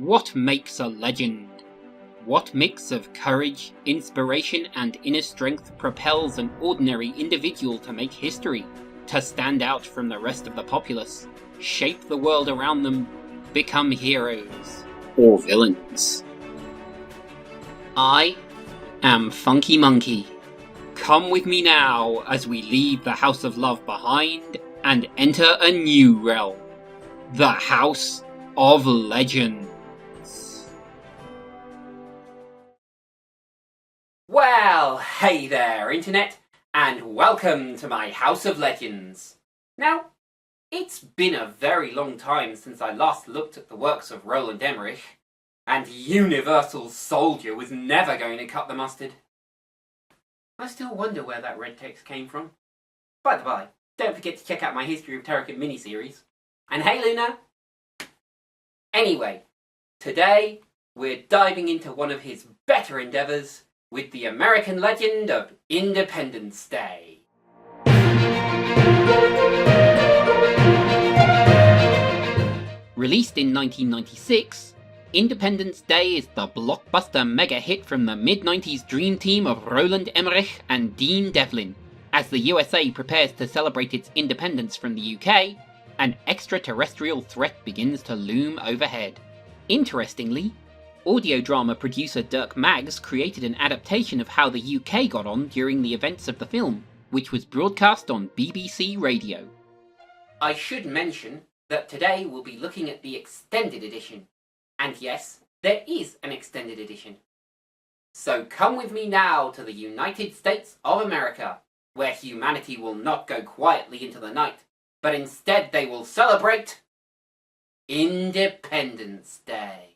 What makes a legend? What mix of courage, inspiration, and inner strength propels an ordinary individual to make history, to stand out from the rest of the populace, shape the world around them, become heroes or villains? I am Funky Monkey. Come with me now as we leave the House of Love behind and enter a new realm, the House of Legends. Well, hey there, Internet, and welcome to my House of Legends. Now, it's been a very long time since I last looked at the works of Roland Emmerich, and Universal Soldier was never going to cut the mustard. I still wonder where that red text came from. By the by, don't forget to check out my History of Turrican miniseries. And hey, Luna! Anyway, today we're diving into one of his better endeavours with the American legend of Independence Day. Released in 1996, Independence Day is the blockbuster mega hit from the mid-90s dream team of Roland Emmerich and Dean Devlin. As the USA prepares to celebrate its independence from the UK, an extraterrestrial threat begins to loom overhead. Interestingly, audio drama producer Dirk Maggs created an adaptation of how the UK got on during the events of the film, which was broadcast on BBC Radio. I should mention that today we'll be looking at the extended edition. And yes, there is an extended edition. So come with me now to the United States of America, where humanity will not go quietly into the night, but instead they will celebrate Independence Day.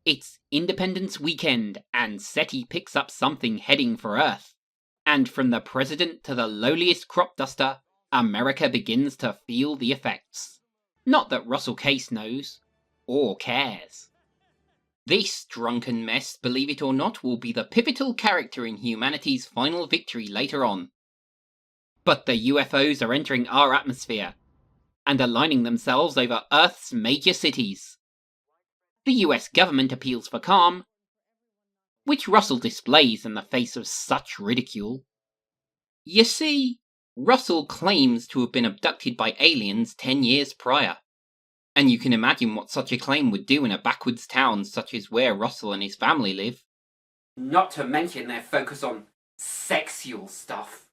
It's Independence Weekend, and SETI picks up something heading for Earth. And from the president to the lowliest crop duster, America begins to feel the effects. Not that Russell Case knows, or cares. This drunken mess, believe it or not, will be the pivotal character in humanity's final victory later on. But the UFOs are entering our atmosphere, and aligning themselves over Earth's major cities. The US government appeals for calm, which Russell displays in the face of such ridicule. You see, Russell claims to have been abducted by aliens 10 years prior, and you can imagine what such a claim would do in a backwoods town such as where Russell and his family live. Not to mention their focus on sexual stuff.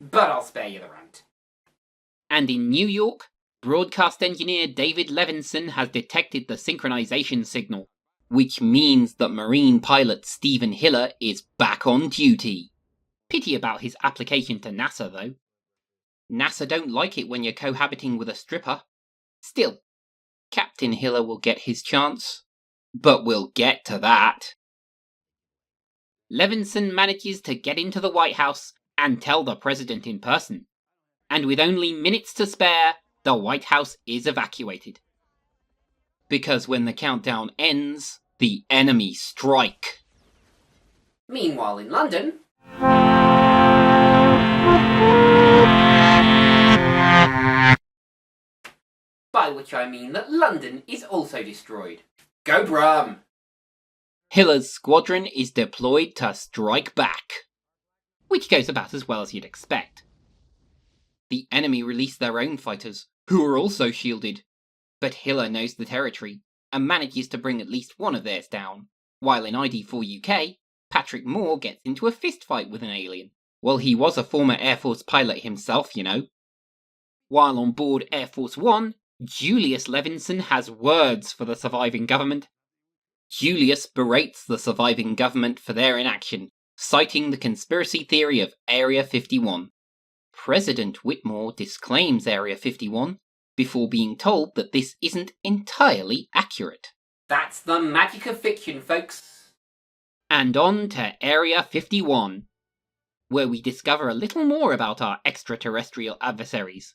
But I'll spare you the rant. And in New York, broadcast engineer David Levinson has detected the synchronization signal, which means that Marine pilot Stephen Hiller is back on duty. Pity about his application to NASA, though. NASA don't like it when you're cohabiting with a stripper. Still, Captain Hiller will get his chance, but we'll get to that. Levinson manages to get into the White House and tell the president in person. And with only minutes to spare, the White House is evacuated. Because when the countdown ends, the enemy strike. Meanwhile in London... By which I mean that London is also destroyed. Go Brum! Hiller's squadron is deployed to strike back, which goes about as well as you'd expect. The enemy release their own fighters, who are also shielded, but Hiller knows the territory and manages to bring at least one of theirs down, while in ID4 UK, Patrick Moore gets into a fistfight with an alien. Well, he was a former Air Force pilot himself, you know. While on board Air Force One, Julius Levinson has words for the surviving government. Julius berates the surviving government for their inaction, citing the conspiracy theory of Area 51. President Whitmore disclaims Area 51 before being told that this isn't entirely accurate. That's the magic of fiction, folks. And on to Area 51, where we discover a little more about our extraterrestrial adversaries.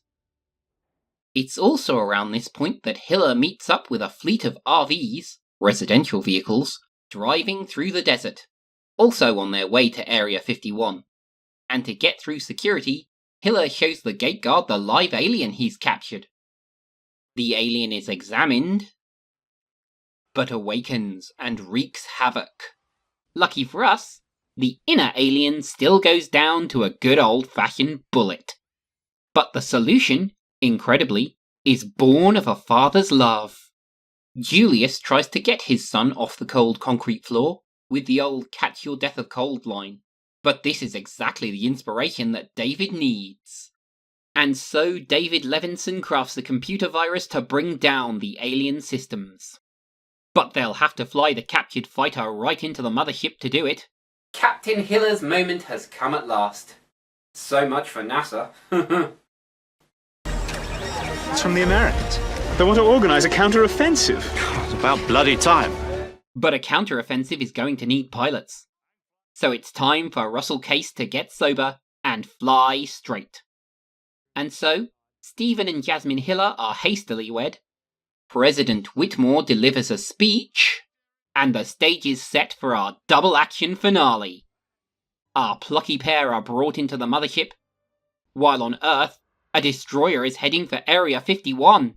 It's also around this point that Hiller meets up with a fleet of RVs, residential vehicles, driving through the desert, also on their way to Area 51. And to get through security, Hiller shows the gate guard the live alien he's captured. The alien is examined, but awakens and wreaks havoc. Lucky for us, the inner alien still goes down to a good old-fashioned bullet. But the solution, incredibly, is born of a father's love. Julius tries to get his son off the cold concrete floor with the old catch your death of cold line, but this is exactly the inspiration that David needs. And so David Levinson crafts a computer virus to bring down the alien systems. But they'll have to fly the captured fighter right into the mothership to do it. Captain Hiller's moment has come at last. So much for NASA. It's from the Americans. They want to organise a counter-offensive. It's about bloody time. But a counter-offensive is going to need pilots. So it's time for Russell Case to get sober and fly straight. And so, Stephen and Jasmine Hiller are hastily wed, President Whitmore delivers a speech, and the stage is set for our double-action finale. Our plucky pair are brought into the mothership, while on Earth, a destroyer is heading for Area 51.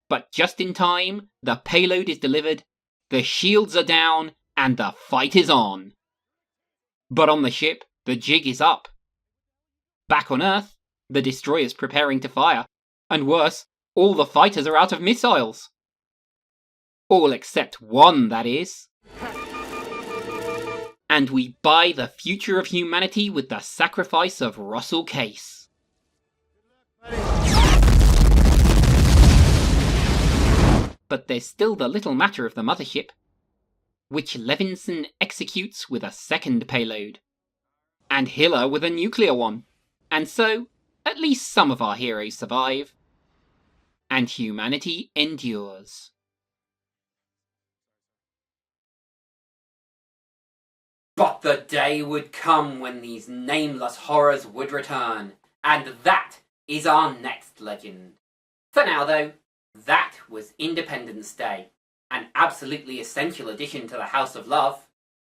But just in time, the payload is delivered, the shields are down, and the fight is on. But on the ship, the jig is up. Back on Earth, the destroyer's preparing to fire, and worse, all the fighters are out of missiles. All except one, that is. And we buy the future of humanity with the sacrifice of Russell Case. But there's still the little matter of the mothership, which Levinson executes with a second payload, and Hiller with a nuclear one. And so, at least some of our heroes survive, and humanity endures. But the day would come when these nameless horrors would return, and that is our next legend. For now, though, that was Independence Day, an absolutely essential addition to the House of Love.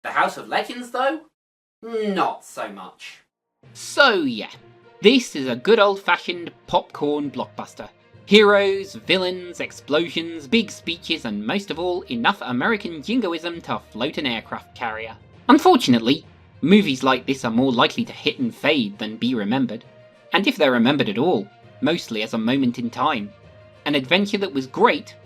The House of Legends, though? Not so much. So yeah, this is a good old-fashioned popcorn blockbuster. Heroes, villains, explosions, big speeches, and most of all, enough American jingoism to float an aircraft carrier. Unfortunately, movies like this are more likely to hit and fade than be remembered, and if they're remembered at all, mostly as a moment in time. An adventure that was great,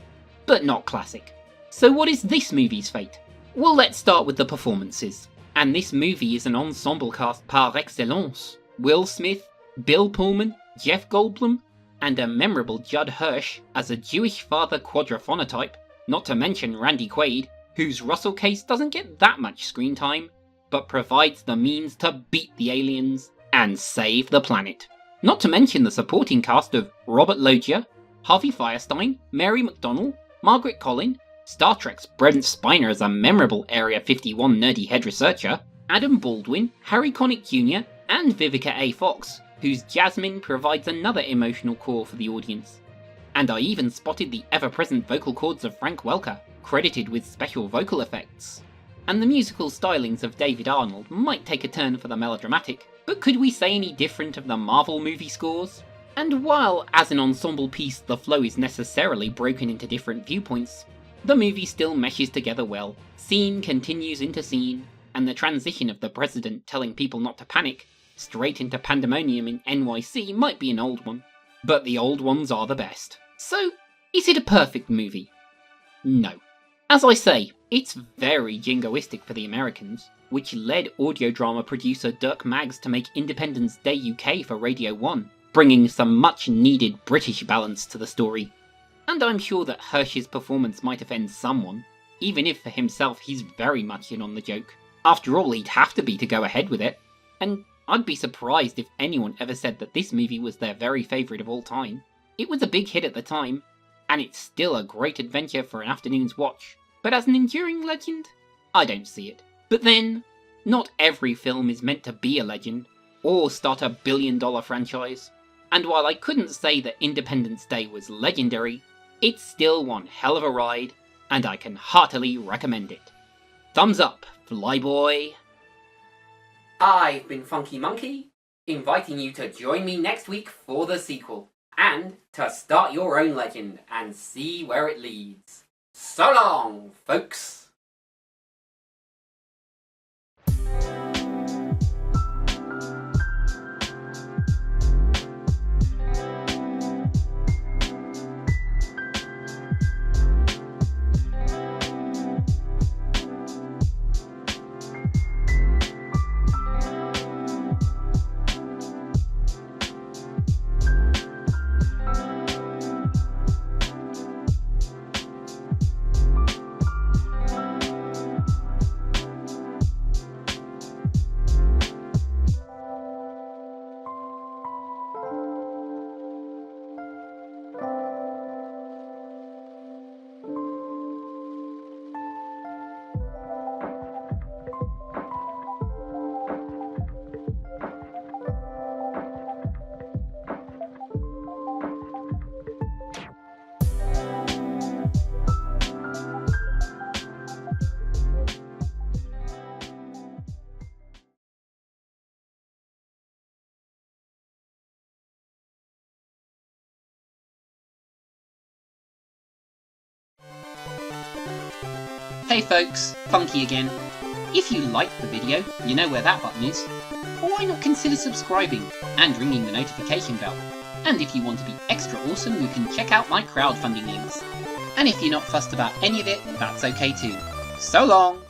but not classic. So what is this movie's fate? Well, let's start with the performances. And this movie is an ensemble cast par excellence. Will Smith, Bill Pullman, Jeff Goldblum, and a memorable Judd Hirsch as a Jewish father quadrophonotype, not to mention Randy Quaid, whose Russell Case doesn't get that much screen time, but provides the means to beat the aliens and save the planet. Not to mention the supporting cast of Robert Loggia, Harvey Fierstein, Mary McDonnell, Margaret Collin, Star Trek's Brent Spiner as a memorable Area 51 nerdy head researcher, Adam Baldwin, Harry Connick Jr., and Vivica A. Fox, whose Jasmine provides another emotional core for the audience. And I even spotted the ever-present vocal cords of Frank Welker, credited with special vocal effects. And the musical stylings of David Arnold might take a turn for the melodramatic, but could we say any different of the Marvel movie scores? And while, as an ensemble piece, the flow is necessarily broken into different viewpoints, the movie still meshes together well. Scene continues into scene, and the transition of the president telling people not to panic straight into pandemonium in NYC might be an old one, but the old ones are the best. So, is it a perfect movie? No. As I say, it's very jingoistic for the Americans, which led audio drama producer Dirk Maggs to make Independence Day UK for Radio 1, bringing some much needed British balance to the story. And I'm sure that Hirsch's performance might offend someone, even if for himself he's very much in on the joke. After all, he'd have to be to go ahead with it, and I'd be surprised if anyone ever said that this movie was their very favourite of all time. It was a big hit at the time, and it's still a great adventure for an afternoon's watch. But as an enduring legend, I don't see it. But then, not every film is meant to be a legend, or start a billion-dollar franchise. And while I couldn't say that Independence Day was legendary, it's still one hell of a ride, and I can heartily recommend it. Thumbs up, Flyboy. I've been Funky Monkey, inviting you to join me next week for the sequel, and to start your own legend and see where it leads. So long, folks. Hey folks, Funky again. If you liked the video, you know where that button is. Why not consider subscribing and ringing the notification bell? And if you want to be extra awesome, you can check out my crowdfunding links. And if you're not fussed about any of it, that's okay too. So long!